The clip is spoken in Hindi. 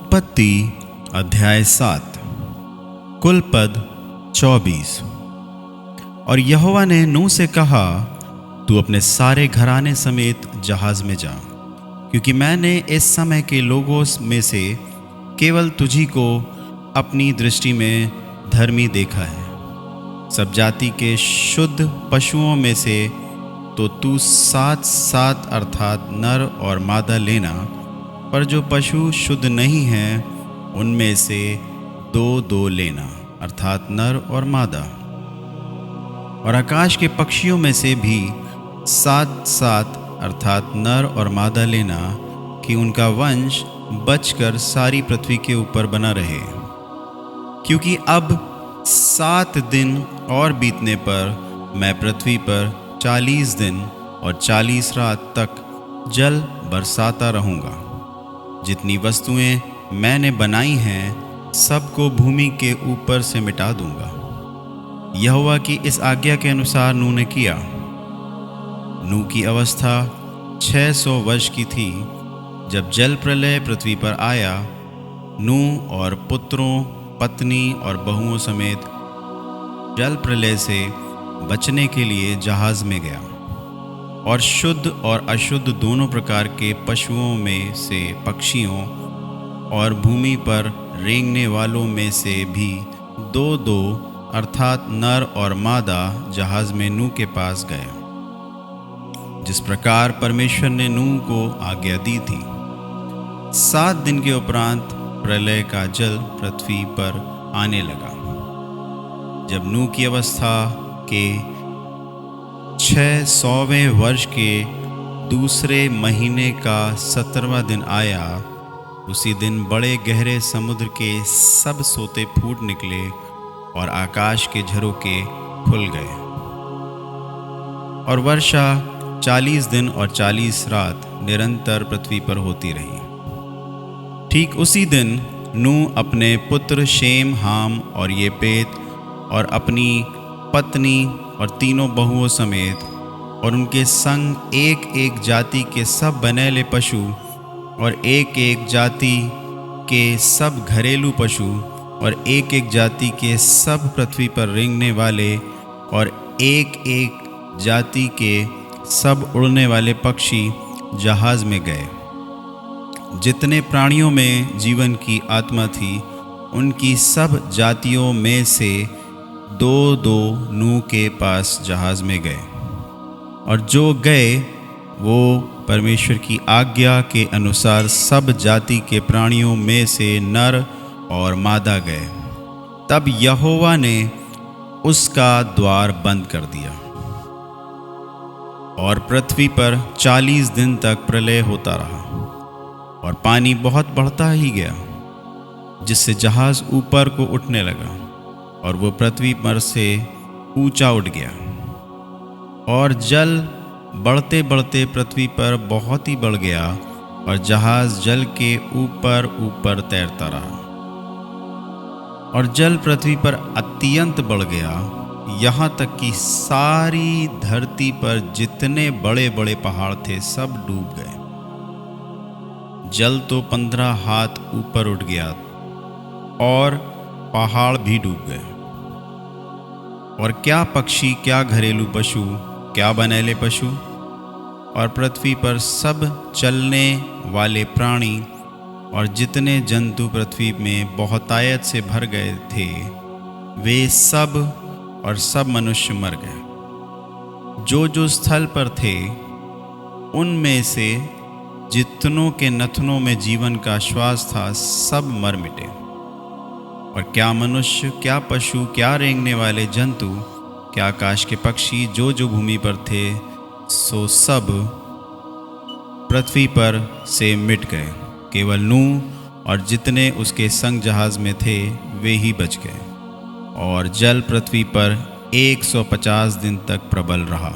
उत्पत्ति अध्याय 7 कुल पद 24। और यहोवा ने नूह से कहा, तू अपने सारे घराने समेत जहाज में जा, क्योंकि मैंने इस समय के लोगों में से केवल तुझी को अपनी दृष्टि में धर्मी देखा है। सब जाति के शुद्ध पशुओं में से तो तू 7 अर्थात नर और मादा लेना, पर जो पशु शुद्ध नहीं हैं उनमें से 2 लेना, अर्थात नर और मादा। और आकाश के पक्षियों में से भी 7 अर्थात नर और मादा लेना, कि उनका वंश बचकर सारी पृथ्वी के ऊपर बना रहे। क्योंकि अब 7 दिन और बीतने पर मैं पृथ्वी पर 40 दिन और 40 रात तक जल बरसाता रहूँगा। जितनी वस्तुएं मैंने बनाई हैं सबको भूमि के ऊपर से मिटा दूंगा। यहोवा की इस आज्ञा के अनुसार नूह ने किया। नूह की अवस्था 600 वर्ष की थी जब जल प्रलय पृथ्वी पर आया। नूह और पुत्रों, पत्नी और बहुओं समेत जल प्रलय से बचने के लिए जहाज में गया, और शुद्ध और अशुद्ध दोनों प्रकार के पशुओं में से पक्षियों और भूमि पर रेंगने वालों में से भी 2 अर्थात नर और मादा जहाज में नूह के पास गए, जिस प्रकार परमेश्वर ने नूह को आज्ञा दी थी। 7 दिन के उपरांत प्रलय का जल पृथ्वी पर आने लगा। जब नूह की अवस्था के 600वें वर्ष के दूसरे महीने का 17वां दिन आया, उसी दिन बड़े गहरे समुद्र के सब सोते फूट निकले और आकाश के झरोखे खुल गए। और वर्षा 40 दिन और 40 रात निरंतर पृथ्वी पर होती रही। ठीक उसी दिन नूह अपने पुत्र शेम, हाम और येपेत और अपनी पत्नी और 3 बहुओं समेत और उनके संग एक जाति के सब बनेले पशु और एक जाति के सब घरेलू पशु और एक जाति के सब पृथ्वी पर रेंगने वाले और एक जाति के सब उड़ने वाले पक्षी जहाज में गए। जितने प्राणियों में जीवन की आत्मा थी उनकी सब जातियों में से 2 नूह के पास जहाज में गए, और जो गए वो परमेश्वर की आज्ञा के अनुसार सब जाति के प्राणियों में से नर और मादा गए। तब यहोवा ने उसका द्वार बंद कर दिया, और पृथ्वी पर 40 दिन तक प्रलय होता रहा, और पानी बहुत बढ़ता ही गया, जिससे जहाज ऊपर को उठने लगा, और वो पृथ्वी पर से ऊंचा उठ गया। और जल बढ़ते बढ़ते पृथ्वी पर बहुत ही बढ़ गया, और जहाज जल के ऊपर ऊपर तैरता रहा। और जल पृथ्वी पर अत्यंत बढ़ गया, यहाँ तक कि सारी धरती पर जितने बड़े बड़े पहाड़ थे सब डूब गए। जल तो 15 हाथ ऊपर उठ गया, और पहाड़ भी डूब गए। और क्या पक्षी, क्या घरेलू पशु, क्या बनेले पशु और पृथ्वी पर सब चलने वाले प्राणी और जितने जंतु पृथ्वी में बहुतायत से भर गए थे, वे सब और सब मनुष्य मर गए। जो स्थल पर थे उनमें से जितनों के नथनों में जीवन का श्वास था सब मर मिटे। और क्या मनुष्य, क्या पशु, क्या रेंगने वाले जंतु, क्या आकाश के पक्षी, जो भूमि पर थे, सो सब पृथ्वी पर से मिट गए। केवल नूह और जितने उसके संग जहाज में थे वे ही बच गए। और जल पृथ्वी पर 150 दिन तक प्रबल रहा।